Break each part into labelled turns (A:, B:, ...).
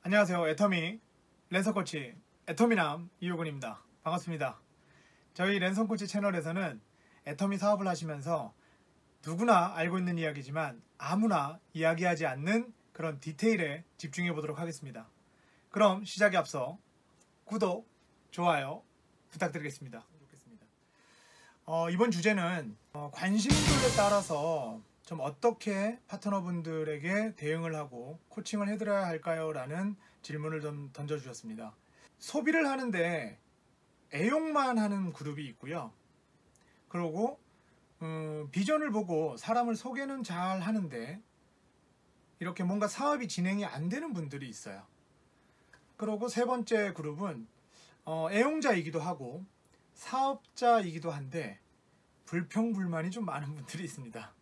A: 안녕하세요. 애터미 랜선코치 애터미남 이효근입니다. 반갑습니다. 저희 랜선코치 채널에서는 애터미 사업을 하시면서 누구나 알고 있는 이야기지만 아무나 이야기하지 않는 그런 디테일에 집중해 보도록 하겠습니다. 그럼 시작에 앞서 구독, 좋아요 부탁드리겠습니다. 이번 주제는 관심도에 따라서 좀 어떻게 파트너분들에게 대응을 하고 코칭을 해드려야 할까요? 라는 질문을 좀 던져주셨습니다. 소비를 하는데 애용만 하는 그룹이 있고요. 그리고 비전을 보고 사람을 소개는 잘 하는데 이렇게 뭔가 사업이 진행이 안 되는 분들이 있어요. 그리고 세 번째 그룹은 애용자이기도 하고 사업자이기도 한데 불평불만이 좀 많은 분들이 있습니다.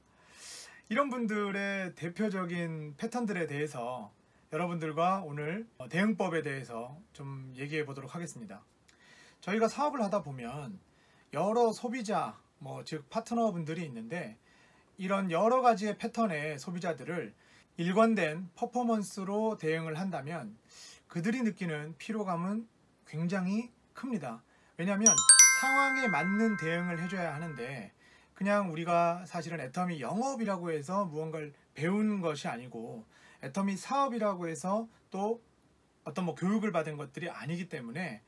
A: 이런 분들의 대표적인 패턴들에 대해서 여러분들과 오늘 대응법에 대해서 좀 얘기해 보도록 하겠습니다. 저희가 사업을 하다 보면 여러 소비자, 즉 파트너분들이 있는데 이런 여러 가지의 패턴의 소비자들을 일관된 퍼포먼스로 대응을 한다면 그들이 느끼는 피로감은 굉장히 큽니다. 왜냐하면 상황에 맞는 대응을 해줘야 하는데 그냥 우리가 사실은 애터미 영업이라고 해서 무언가를 배운 것이 아니고 애터미 사업이라고 해서 또 어떤 교육을 받은 것들이 아니기 때문에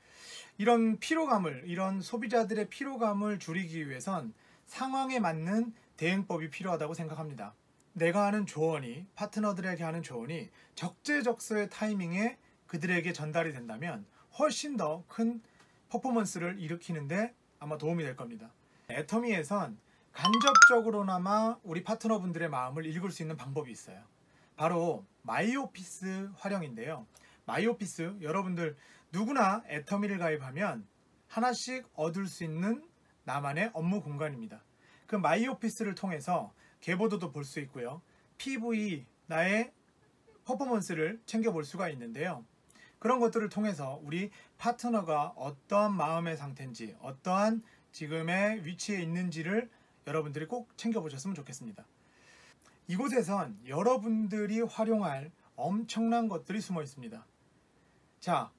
A: 이런 피로감을, 이런 소비자들의 피로감을 줄이기 위해선 상황에 맞는 대응법이 필요하다고 생각합니다. 내가 하는 조언이, 파트너들에게 하는 조언이 적재적소의 타이밍에 그들에게 전달이 된다면 훨씬 더 큰 퍼포먼스를 일으키는데 아마 도움이 될 겁니다. 애터미에선 간접적으로나마 우리 파트너분들의 마음을 읽을 수 있는 방법이 있어요. 바로 마이오피스 활용인데요. 마이오피스, 여러분들 누구나 애터미를 가입하면 하나씩 얻을 수 있는 나만의 업무 공간입니다. 그 마이오피스를 통해서 계보도도 볼 수 있고요. PV, 나의 퍼포먼스를 챙겨볼 수가 있는데요. 그런 것들을 통해서 우리 파트너가 어떠한 마음의 상태인지, 어떠한 지금의 위치에 있는지를 여러분들이 꼭 챙겨보셨으면 좋겠습니다. 이곳에선 여러분들이 활용할 엄청난 것들이 숨어 있습니다. 자,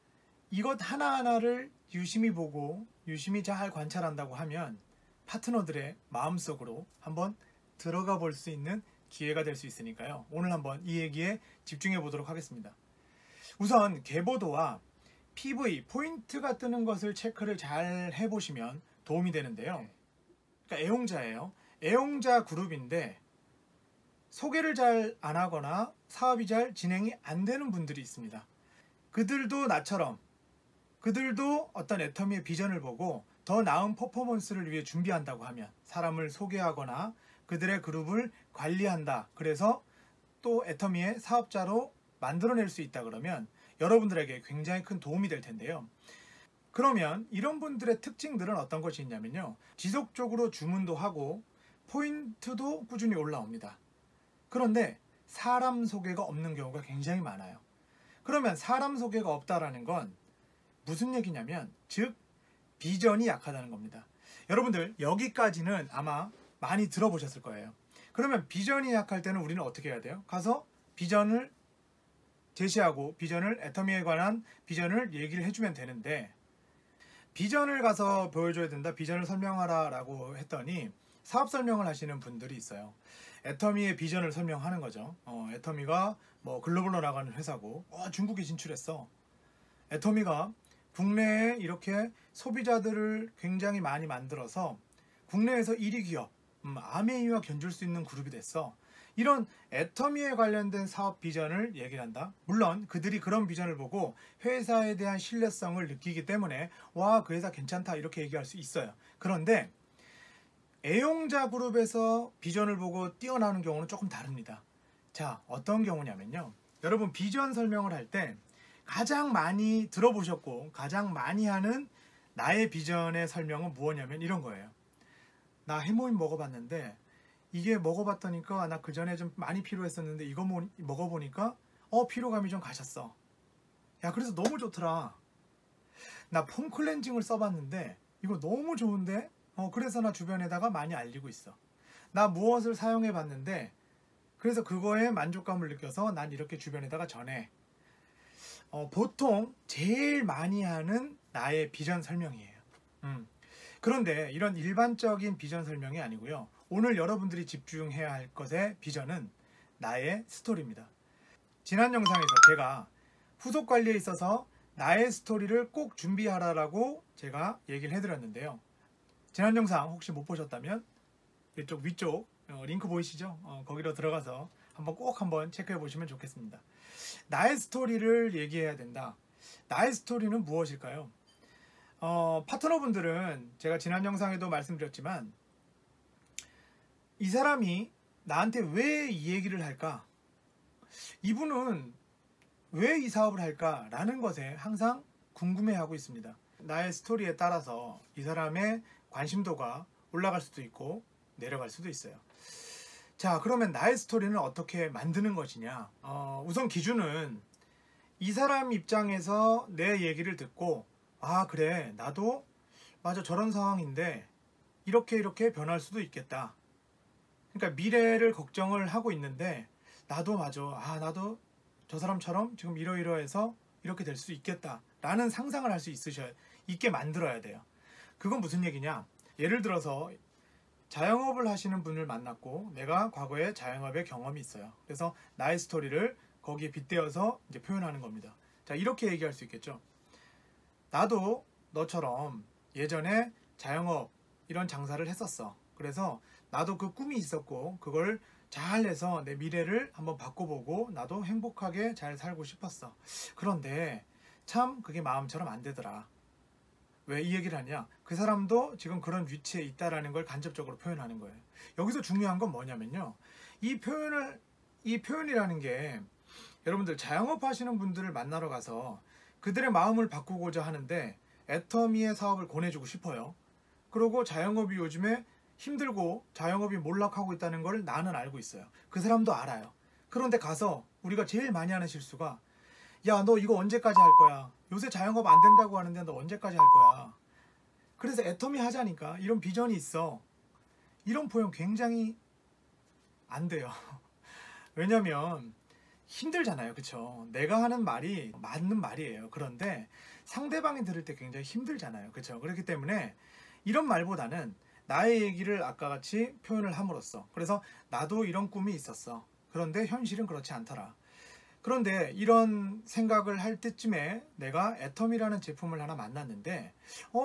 A: 이것 하나하나를 유심히 보고 유심히 잘 관찰한다고 하면 파트너들의 마음속으로 한번 들어가 볼 수 있는 기회가 될 수 있으니까요. 오늘 한번 이 얘기에 집중해 보도록 하겠습니다. 우선 계보도와 PV, 포인트가 뜨는 것을 체크를 잘 해보시면 도움이 되는데요. 그러니까 애용자예요. 애용자 그룹인데 소개를 잘 안 하거나 사업이 잘 진행이 안 되는 분들이 있습니다. 그들도 나처럼 그들도 어떤 애터미의 비전을 보고 더 나은 퍼포먼스를 위해 준비한다고 하면 사람을 소개하거나 그들의 그룹을 관리한다. 그래서 또 애터미의 사업자로 만들어낼 수 있다 그러면 여러분들에게 굉장히 큰 도움이 될 텐데요. 그러면 이런 분들의 특징들은 어떤 것이 있냐면요. 지속적으로 주문도 하고 포인트도 꾸준히 올라옵니다. 그런데 사람 소개가 없는 경우가 굉장히 많아요. 그러면 사람 소개가 없다라는 건 무슨 얘기냐면 즉 비전이 약하다는 겁니다. 여러분들 여기까지는 아마 많이 들어보셨을 거예요. 그러면 비전이 약할 때는 우리는 어떻게 해야 돼요? 가서 비전을 제시하고 비전을 애터미에 관한 비전을 얘기를 해주면 되는데 비전을 가서 보여줘야 된다, 비전을 설명하라 라고 했더니 사업 설명을 하시는 분들이 있어요. 애터미의 비전을 설명하는 거죠. 애터미가 글로벌로 나가는 회사고 중국에 진출했어. 애터미가 국내에 이렇게 소비자들을 굉장히 많이 만들어서 국내에서 1위 기업, 아메이와 견줄 수 있는 그룹이 됐어. 이런 애터미에 관련된 사업 비전을 얘기를 한다. 물론 그들이 그런 비전을 보고 회사에 대한 신뢰성을 느끼기 때문에 와, 그 회사 괜찮다 이렇게 얘기할 수 있어요. 그런데 애용자 그룹에서 비전을 보고 뛰어나는 경우는 조금 다릅니다. 자, 어떤 경우냐면요. 여러분 비전 설명을 할 때 가장 많이 들어보셨고 가장 많이 하는 나의 비전의 설명은 무엇이냐면 이런 거예요. 나 해모임 먹어봤는데 이게 먹어봤더니까 나 그 전에 좀 많이 피로했었는데 이거 먹어보니까 피로감이 좀 가셨어. 야, 그래서 너무 좋더라. 나 폼 클렌징을 써봤는데 이거 너무 좋은데 그래서 나 주변에다가 많이 알리고 있어. 나 무엇을 사용해봤는데 그래서 그거에 만족감을 느껴서 난 이렇게 주변에다가 전해. 보통 제일 많이 하는 나의 비전 설명이에요. 그런데 이런 일반적인 비전 설명이 아니고요. 오늘 여러분들이 집중해야 할 것의 비전은 나의 스토리입니다. 지난 영상에서 제가 후속 관리에 있어서 나의 스토리를 꼭 준비하라라고 제가 얘기를 해드렸는데요. 지난 영상 혹시 못 보셨다면 이쪽 위쪽 링크 보이시죠? 거기로 들어가서 한번 체크해 보시면 좋겠습니다. 나의 스토리를 얘기해야 된다. 나의 스토리는 무엇일까요? 파트너분들은 제가 지난 영상에도 말씀드렸지만 이 사람이 나한테 왜 이 얘기를 할까? 이분은 왜 이 사업을 할까? 라는 것에 항상 궁금해하고 있습니다. 나의 스토리에 따라서 이 사람의 관심도가 올라갈 수도 있고 내려갈 수도 있어요. 자, 그러면 나의 스토리는 어떻게 만드는 것이냐? 우선 기준은 이 사람 입장에서 내 얘기를 듣고 아, 그래, 나도 맞아, 저런 상황인데 이렇게 변할 수도 있겠다. 그러니까 미래를 걱정을 하고 있는데 나도 맞아, 나도 저 사람처럼 지금 이러이러해서 이렇게 될 수 있겠다 라는 상상을 할 수 있게 만들어야 돼요. 그건 무슨 얘기냐? 예를 들어서 자영업을 하시는 분을 만났고 내가 과거에 자영업의 경험이 있어요. 그래서 나의 스토리를 거기에 빗대어서 이제 표현하는 겁니다. 자, 이렇게 얘기할 수 있겠죠. 나도 너처럼 예전에 자영업 이런 장사를 했었어. 그래서 나도 그 꿈이 있었고 그걸 잘 해서 내 미래를 한번 바꿔보고 나도 행복하게 잘 살고 싶었어. 그런데 참 그게 마음처럼 안 되더라. 왜 이 얘기를 하냐? 그 사람도 지금 그런 위치에 있다라는 걸 간접적으로 표현하는 거예요. 여기서 중요한 건 뭐냐면요. 이 표현이라는 게 여러분들 자영업 하시는 분들을 만나러 가서 그들의 마음을 바꾸고자 하는데 애터미의 사업을 권해주고 싶어요. 그리고 자영업이 요즘에 힘들고 자영업이 몰락하고 있다는 걸 나는 알고 있어요. 그 사람도 알아요. 그런데 가서 우리가 제일 많이 하는 실수가 야, 너 이거 언제까지 할 거야? 요새 자영업 안 된다고 하는데 너 언제까지 할 거야? 그래서 애터미 하자니까 이런 비전이 있어. 이런 표현 굉장히 안 돼요. 왜냐면 힘들잖아요. 그쵸? 내가 하는 말이 맞는 말이에요. 그런데 상대방이 들을 때 굉장히 힘들잖아요. 그쵸? 그렇기 때문에 이런 말보다는 나의 얘기를 아까 같이 표현을 함으로써 그래서 나도 이런 꿈이 있었어. 그런데 현실은 그렇지 않더라. 그런데 이런 생각을 할 때쯤에 내가 애텀이라는 제품을 하나 만났는데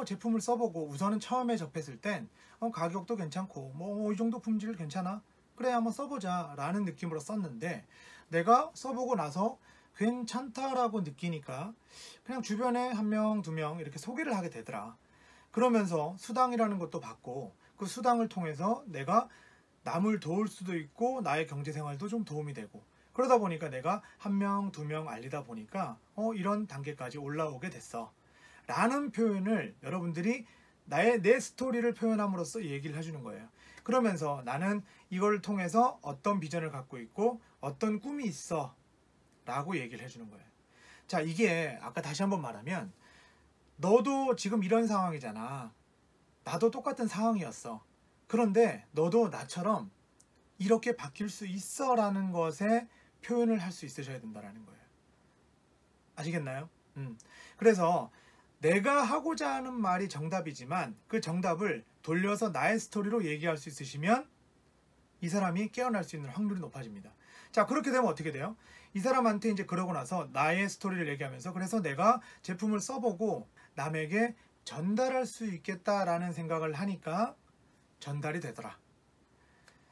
A: 제품을 써보고 우선은 처음에 접했을 땐 가격도 괜찮고 뭐 이 정도 품질 괜찮아? 그래, 한번 써보자 라는 느낌으로 썼는데 내가 써보고 나서 괜찮다라고 느끼니까 그냥 주변에 한 명, 두 명 이렇게 소개를 하게 되더라. 그러면서 수당이라는 것도 받고 그 수당을 통해서 내가 남을 도울 수도 있고 나의 경제생활도 좀 도움이 되고 그러다 보니까 내가 한 명, 두 명 알리다 보니까 이런 단계까지 올라오게 됐어 라는 표현을 여러분들이 내 스토리를 표현함으로써 얘기를 해주는 거예요. 그러면서 나는 이걸 통해서 어떤 비전을 갖고 있고 어떤 꿈이 있어 라고 얘기를 해주는 거예요. 자, 이게 아까 다시 한번 말하면 너도 지금 이런 상황이잖아. 나도 똑같은 상황이었어. 그런데 너도 나처럼 이렇게 바뀔 수 있어 라는 것에 표현을 할 수 있으셔야 된다는 거예요. 아시겠나요? 그래서 내가 하고자 하는 말이 정답이지만 그 정답을 돌려서 나의 스토리로 얘기할 수 있으시면 이 사람이 깨어날 수 있는 확률이 높아집니다. 자, 그렇게 되면 어떻게 돼요? 이 사람한테 이제 그러고 나서 나의 스토리를 얘기하면서 그래서 내가 제품을 써보고 남에게 전달할 수 있겠다라는 생각을 하니까 전달이 되더라.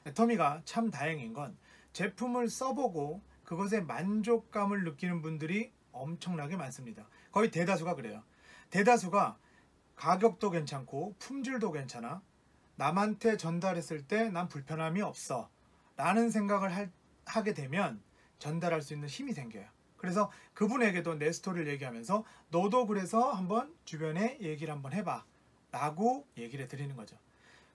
A: 애터미가 참 다행인 건 제품을 써보고 그것에 만족감을 느끼는 분들이 엄청나게 많습니다. 거의 대다수가 그래요. 대다수가 가격도 괜찮고 품질도 괜찮아. 남한테 전달했을 때 난 불편함이 없어 라는 생각을 하게 되면 전달할 수 있는 힘이 생겨요. 그래서 그분에게도 내 스토리를 얘기하면서 너도 그래서 한번 주변에 얘기를 한번 해봐 라고 얘기를 드리는 거죠.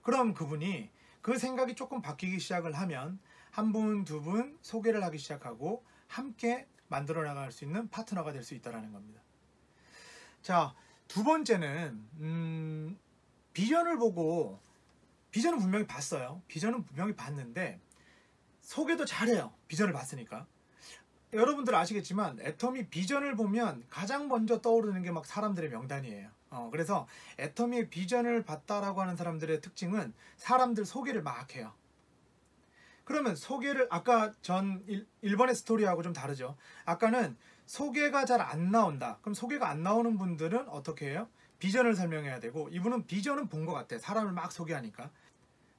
A: 그럼 그분이 그 생각이 조금 바뀌기 시작을 하면 한 분, 두 분 소개를 하기 시작하고 함께 만들어 나갈 수 있는 파트너가 될 수 있다는 겁니다. 자, 두 번째는 비전을 보고 비전은 분명히 봤어요. 비전은 분명히 봤는데 소개도 잘해요. 비전을 봤으니까. 여러분들 아시겠지만 애터미 비전을 보면 가장 먼저 떠오르는 게 막 사람들의 명단이에요. 그래서 애터미의 비전을 봤다라고 하는 사람들의 특징은 사람들 소개를 막 해요. 그러면 소개를 아까 전 1번의 스토리하고 좀 다르죠. 아까는 소개가 잘 안 나온다. 그럼 소개가 안 나오는 분들은 어떻게 해요? 비전을 설명해야 되고, 이분은 비전은 본 것 같아. 사람을 막 소개하니까.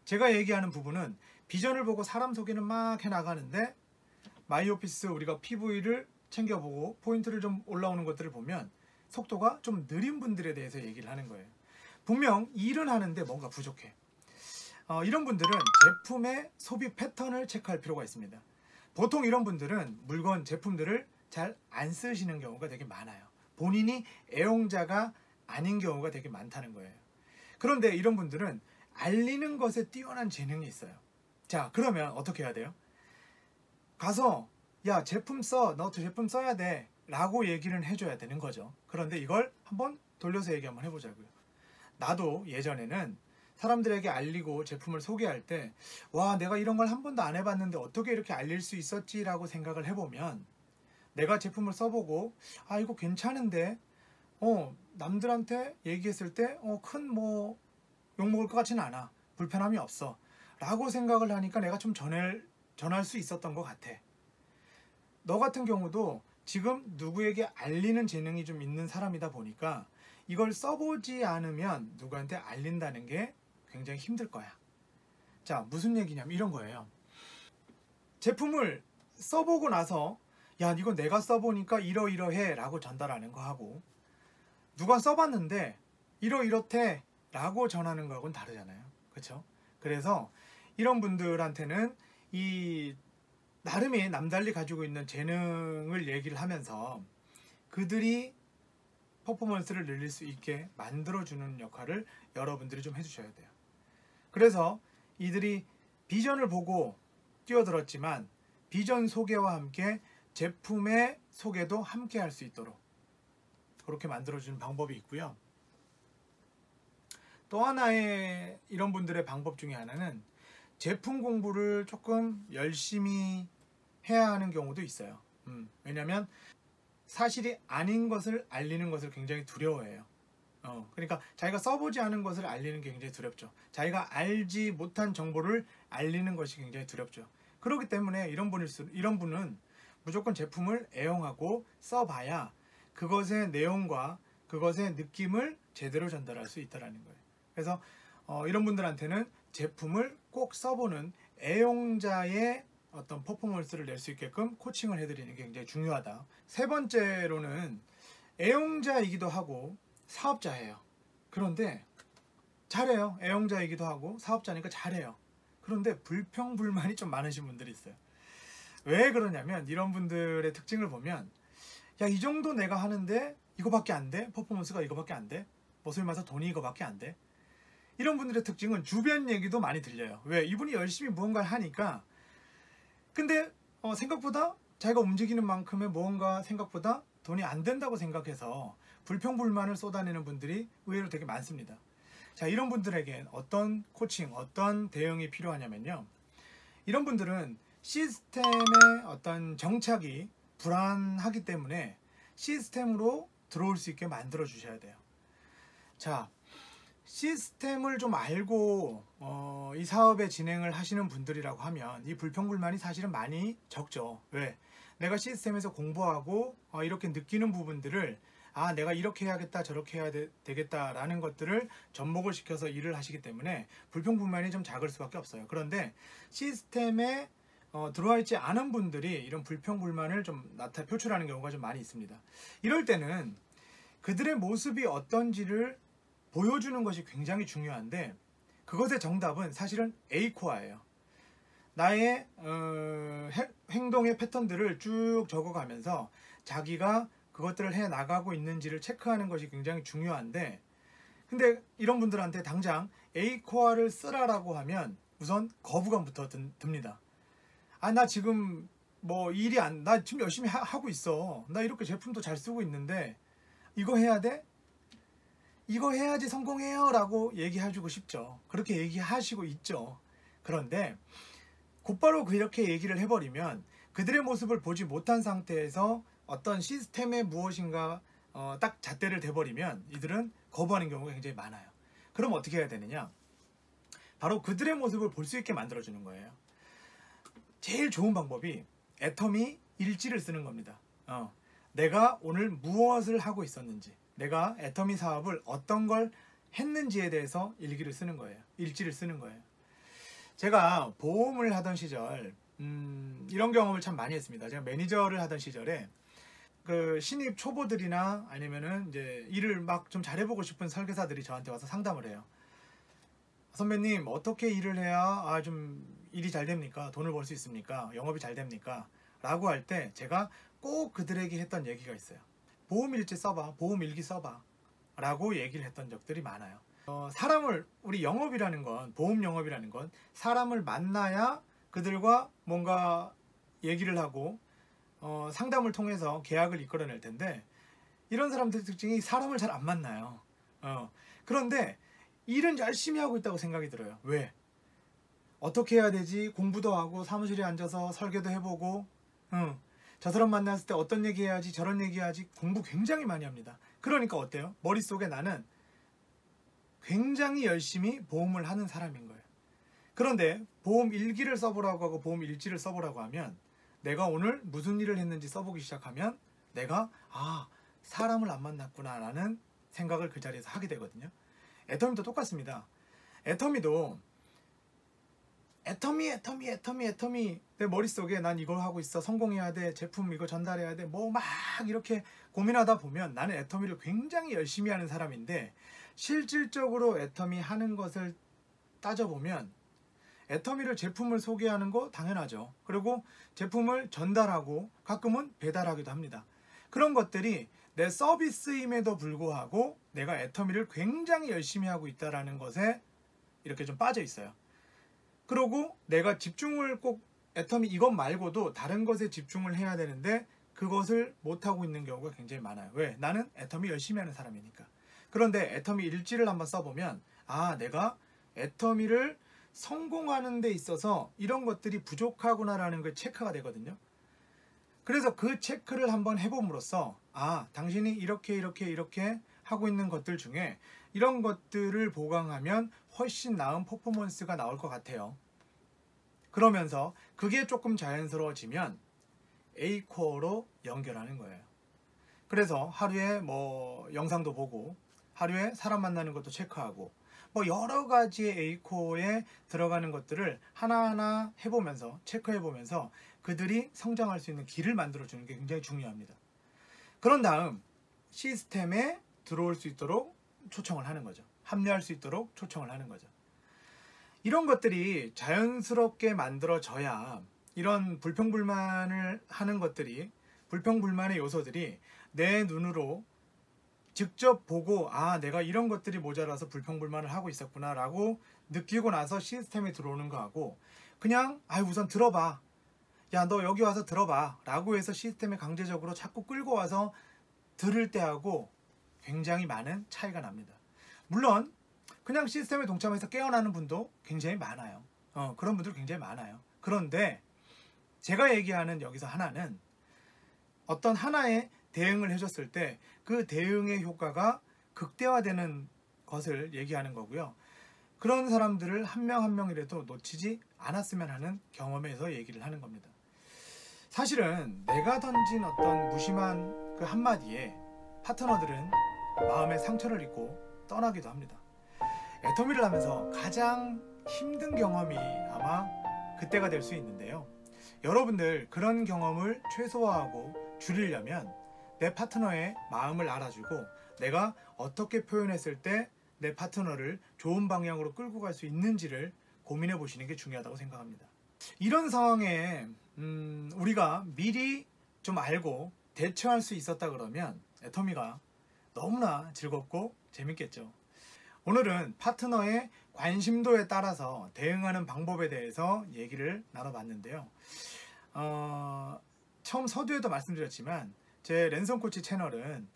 A: 제가 얘기하는 부분은 비전을 보고 사람 소개는 막 해나가는데 마이오피스 우리가 PV를 챙겨보고 포인트를 좀 올라오는 것들을 보면 속도가 좀 느린 분들에 대해서 얘기를 하는 거예요. 분명 일은 하는데 뭔가 부족해. 이런 분들은 제품의 소비 패턴을 체크할 필요가 있습니다. 보통 이런 분들은 물건, 제품들을 잘 안 쓰시는 경우가 되게 많아요. 본인이 애용자가 아닌 경우가 되게 많다는 거예요. 그런데 이런 분들은 알리는 것에 뛰어난 재능이 있어요. 자, 그러면 어떻게 해야 돼요? 가서 야, 제품 써. 너 제품 써야 돼. 라고 얘기를 해줘야 되는 거죠. 그런데 이걸 한번 돌려서 얘기 한번 해보자고요. 나도 예전에는 사람들에게 알리고 제품을 소개할 때 와, 내가 이런 걸 한 번도 안 해봤는데 어떻게 이렇게 알릴 수 있었지라고 생각을 해보면 내가 제품을 써보고 아, 이거 괜찮은데 남들한테 얘기했을 때 큰 뭐 욕먹을 것 같지는 않아. 불편함이 없어. 라고 생각을 하니까 내가 좀 전할 수 있었던 것 같아. 너 같은 경우도 지금 누구에게 알리는 재능이 좀 있는 사람이다 보니까 이걸 써보지 않으면 누구한테 알린다는 게 굉장히 힘들 거야. 자, 무슨 얘기냐면 이런 거예요. 제품을 써보고 나서 야, 이거 내가 써보니까 이러이러해 라고 전달하는 거하고 누가 써봤는데 이러이렇대 라고 전하는 거하고는 다르잖아요. 그렇죠? 그래서 이런 분들한테는 이 나름의 남달리 가지고 있는 재능을 얘기를 하면서 그들이 퍼포먼스를 늘릴 수 있게 만들어주는 역할을 여러분들이 좀 해주셔야 돼요. 그래서 이들이 비전을 보고 뛰어들었지만 비전 소개와 함께 제품의 소개도 함께 할 수 있도록 그렇게 만들어주는 방법이 있고요. 또 하나의 이런 분들의 방법 중에 하나는 제품 공부를 조금 열심히 해야 하는 경우도 있어요. 왜냐하면 사실이 아닌 것을 알리는 것을 굉장히 두려워해요. 그러니까 자기가 써보지 않은 것을 알리는 게 굉장히 두렵죠. 자기가 알지 못한 정보를 알리는 것이 굉장히 두렵죠. 그렇기 때문에 이런 분은 무조건 제품을 애용하고 써봐야 그것의 내용과 그것의 느낌을 제대로 전달할 수 있다는 거예요. 그래서 이런 분들한테는 제품을 꼭 써보는 애용자의 어떤 퍼포먼스를 낼 수 있게끔 코칭을 해드리는 게 굉장히 중요하다. 세 번째로는 애용자이기도 하고 사업자예요. 그런데 잘해요. 애용자이기도 하고 사업자니까 잘해요. 그런데 불평불만이 좀 많으신 분들이 있어요. 왜 그러냐면 이런 분들의 특징을 보면 야, 이 정도 내가 하는데 이거밖에 안 돼? 퍼포먼스가 이거밖에 안 돼? 뭐 소위 말해서 돈이 이거밖에 안 돼? 이런 분들의 특징은 주변 얘기도 많이 들려요. 왜? 이분이 열심히 무언가를 하니까 근데 생각보다 자기가 움직이는 만큼의 무언가 생각보다 돈이 안 된다고 생각해서 불평불만을 쏟아내는 분들이 의외로 되게 많습니다. 자, 이런 분들에겐 어떤 코칭, 어떤 대응이 필요하냐면요. 이런 분들은 시스템의 어떤 정착이 불안하기 때문에 시스템으로 들어올 수 있게 만들어 주셔야 돼요. 자, 시스템을 좀 알고 이 사업의 진행을 하시는 분들이라고 하면 이 불평불만이 사실은 많이 적죠. 왜? 내가 시스템에서 공부하고 이렇게 느끼는 부분들을 내가 이렇게 해야겠다 저렇게 해야 되겠다라는 것들을 접목을 시켜서 일을 하시기 때문에 불평불만이 좀 작을 수밖에 없어요. 그런데 시스템에 들어와 있지 않은 분들이 이런 불평불만을 좀 표출하는 경우가 좀 많이 있습니다. 이럴 때는 그들의 모습이 어떤지를 보여주는 것이 굉장히 중요한데 그것의 정답은 사실은 A코어예요. 나의 행동의 패턴들을 쭉 적어가면서 자기가 그것들을 해나가고 있는지를 체크하는 것이 굉장히 중요한데 근데 이런 분들한테 당장 A코어를 쓰라라고 하면 우선 거부감부터 듭니다. 나 지금 나 지금 열심히 하고 있어. 나 이렇게 제품도 잘 쓰고 있는데 이거 해야 돼? 이거 해야지 성공해요 라고 얘기해주고 싶죠. 그렇게 얘기하시고 있죠. 그런데 곧바로 그렇게 얘기를 해버리면 그들의 모습을 보지 못한 상태에서 어떤 시스템에 무엇인가 딱 잣대를 대버리면 이들은 거부하는 경우가 굉장히 많아요. 그럼 어떻게 해야 되느냐? 바로 그들의 모습을 볼 수 있게 만들어주는 거예요. 제일 좋은 방법이 애터미 일지를 쓰는 겁니다. 내가 오늘 무엇을 하고 있었는지, 내가 애터미 사업을 어떤 걸 했는지에 대해서 일기를 쓰는 거예요. 일지를 쓰는 거예요. 제가 보험을 하던 시절 이런 경험을 참 많이 했습니다. 제가 매니저를 하던 시절에 그 신입 초보들이나 아니면은 이제 일을 막 좀 잘해보고 싶은 설계사들이 저한테 와서 상담을 해요. 선배님, 어떻게 일을 해야 좀 일이 잘 됩니까? 돈을 벌 수 있습니까? 영업이 잘 됩니까? 라고 할 때 제가 꼭 그들에게 했던 얘기가 있어요. 보험 일지 써봐, 보험 일기 써봐 라고 얘기를 했던 적들이 많아요. 사람을, 우리 영업이라는 건, 보험 영업이라는 건 사람을 만나야 그들과 뭔가 얘기를 하고 상담을 통해서 계약을 이끌어낼 텐데, 이런 사람들의 특징이 사람을 잘 안 만나요. 그런데 일은 열심히 하고 있다고 생각이 들어요. 왜? 어떻게 해야 되지? 공부도 하고 사무실에 앉아서 설계도 해보고 저 사람 만났을 때 어떤 얘기 해야지, 저런 얘기 해야지, 공부 굉장히 많이 합니다. 그러니까 어때요? 머릿속에 나는 굉장히 열심히 보험을 하는 사람인 거예요. 그런데 보험 일기를 써보라고 하고 보험 일지를 써보라고 하면, 내가 오늘 무슨 일을 했는지 써보기 시작하면 내가 사람을 안 만났구나 라는 생각을 그 자리에서 하게 되거든요. 애터미도 똑같습니다. 애터미도 애터미 내 머릿속에 난 이걸 하고 있어, 성공해야 돼, 제품 이거 전달해야 돼, 뭐 막 이렇게 고민하다 보면 나는 애터미를 굉장히 열심히 하는 사람인데, 실질적으로 애터미 하는 것을 따져보면 애터미를 제품을 소개하는 거 당연하죠. 그리고 제품을 전달하고 가끔은 배달하기도 합니다. 그런 것들이 내 서비스임에도 불구하고 내가 애터미를 굉장히 열심히 하고 있다는 것에 이렇게 좀 빠져 있어요. 그리고 내가 집중을 꼭 애터미 이것 말고도 다른 것에 집중을 해야 되는데 그것을 못하고 있는 경우가 굉장히 많아요. 왜? 나는 애터미 열심히 하는 사람이니까. 그런데 애터미 일지를 한번 써보면 내가 애터미를 성공하는 데 있어서 이런 것들이 부족하구나라는 게 체크가 되거든요. 그래서 그 체크를 한번 해봄으로써 당신이 이렇게 하고 있는 것들 중에 이런 것들을 보강하면 훨씬 나은 퍼포먼스가 나올 것 같아요. 그러면서 그게 조금 자연스러워지면 A코어로 연결하는 거예요. 그래서 하루에 뭐 영상도 보고 하루에 사람 만나는 것도 체크하고 뭐 여러 가지의 A코어에 들어가는 것들을 하나하나 해보면서 체크해보면서 그들이 성장할 수 있는 길을 만들어주는 게 굉장히 중요합니다. 그런 다음 시스템에 들어올 수 있도록 초청을 하는 거죠. 합류할 수 있도록 초청을 하는 거죠. 이런 것들이 자연스럽게 만들어져야 이런 불평불만을 하는 것들이, 불평불만의 요소들이 내 눈으로 직접 보고 내가 이런 것들이 모자라서 불평불만을 하고 있었구나 라고 느끼고 나서 시스템에 들어오는 거하고, 그냥 우선 들어봐, 야 너 여기 와서 들어봐 라고 해서 시스템에 강제적으로 자꾸 끌고 와서 들을 때하고 굉장히 많은 차이가 납니다. 물론 그냥 시스템에 동참해서 깨어나는 분도 굉장히 많아요. 그런 분들 굉장히 많아요. 그런데 제가 얘기하는 여기서 하나는 어떤 하나의 대응을 해줬을 때 그 대응의 효과가 극대화되는 것을 얘기하는 거고요. 그런 사람들을 한 명 한 명이라도 놓치지 않았으면 하는 경험에서 얘기를 하는 겁니다. 사실은 내가 던진 어떤 무심한 그 한마디에 파트너들은 마음에 상처를 입고 떠나기도 합니다. 애터미를 하면서 가장 힘든 경험이 아마 그때가 될 수 있는데요. 여러분들 그런 경험을 최소화하고 줄이려면 내 파트너의 마음을 알아주고 내가 어떻게 표현했을 때 내 파트너를 좋은 방향으로 끌고 갈 수 있는지를 고민해 보시는 게 중요하다고 생각합니다. 이런 상황에 우리가 미리 좀 알고 대처할 수 있었다 그러면 애터미가 너무나 즐겁고 재밌겠죠. 오늘은 파트너의 관심도에 따라서 대응하는 방법에 대해서 얘기를 나눠봤는데요. 처음 서두에도 말씀드렸지만 제 랜선 코치 채널은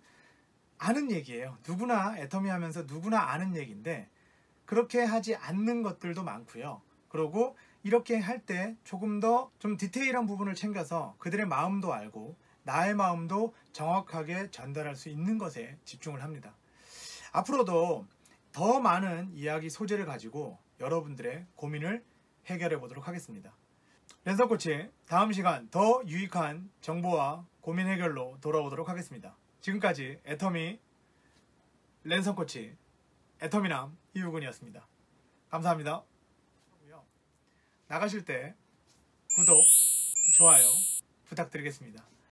A: 아는 얘기예요. 누구나 애터미 하면서 누구나 아는 얘기인데 그렇게 하지 않는 것들도 많고요. 그리고 이렇게 할 때 조금 더 좀 디테일한 부분을 챙겨서 그들의 마음도 알고 나의 마음도 정확하게 전달할 수 있는 것에 집중을 합니다. 앞으로도 더 많은 이야기 소재를 가지고 여러분들의 고민을 해결해 보도록 하겠습니다. 랜선 코치, 다음 시간 더 유익한 정보와 고민 해결로 돌아오도록 하겠습니다. 지금까지 애터미 랜선 코치 애터미남 이우근이었습니다. 감사합니다. 나가실 때 구독, 좋아요 부탁드리겠습니다.